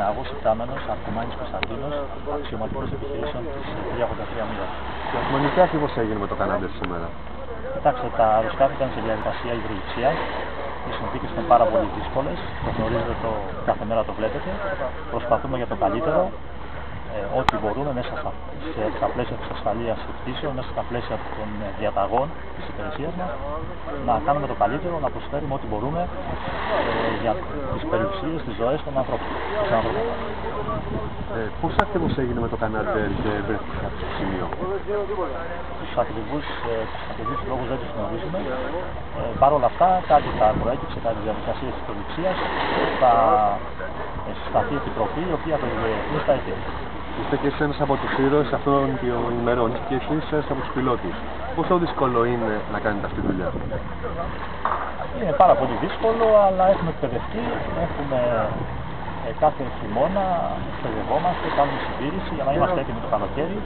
νεαγός υπτάμενος Αρκουμάνης Κωνσταντίνος, αξιωματικός επιχειρήσεων της 383 Μοίρα. Και τι ακριβώς έγινε με το Κανάντερ σήμερα? Κοιτάξτε, τα αεροσκάφη ήταν σε διαδικασία υδροληψίας. Οι συνθήκες ήταν πάρα πολύ δύσκολες. Το γνωρίζετε, κάθε μέρα το βλέπετε. Προσπαθούμε για το καλύτερο. Ό,τι μπορούμε μέσα στα πλαίσια της ασφαλείας πτήσεων, μέσα στα πλαίσια των διαταγών της υπηρεσίας μας, να κάνουμε το καλύτερο, να προσφέρουμε ό,τι μπορούμε για τις περιουσίες, τις ζωές των ανθρώπων. Πώς ακριβώς έγινε με το Κανάντερ και βρέθηκε σε αυτό το σημείο? Τους ακριβούς λόγους δεν τους γνωρίζουμε. Παρ' όλα αυτά, κάτι θα προέκυψε κατά τη διαδικασία της προληψίας, θα συσταθεί επιτροπή, η οποία το διεθνής θα έχει. Είστε και εσείς ένας από τους ήρωες αυτών των ημερών και εσείς ένας από τους πιλότους. Πόσο δύσκολο είναι να κάνετε αυτή τη δουλειά? Είναι πάρα πολύ δύσκολο, αλλά έχουμε εκπαιδευτεί. Έχουμε κάθε χειμώνα εκπαιδευόμαστε, κάνουμε συντήρηση για να είμαστε έτοιμοι το καλοκαίρι,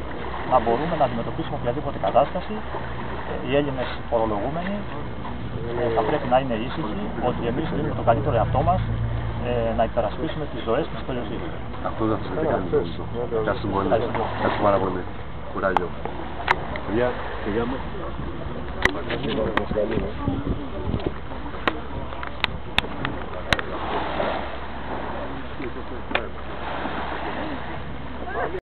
να μπορούμε να αντιμετωπίσουμε οποιαδήποτε κατάσταση. Οι Έλληνες φορολογούμενοι θα πρέπει να είναι ήσυχοι ότι εμείς δίνουμε το καλύτερο εαυτό μας να υπερασπίσουμε τις ζωές της περιοχής. Αυτό δεν θα σας κάνει τόσο. Ευχαριστώ πάρα πολύ. Κουράγιο. Παιδιά,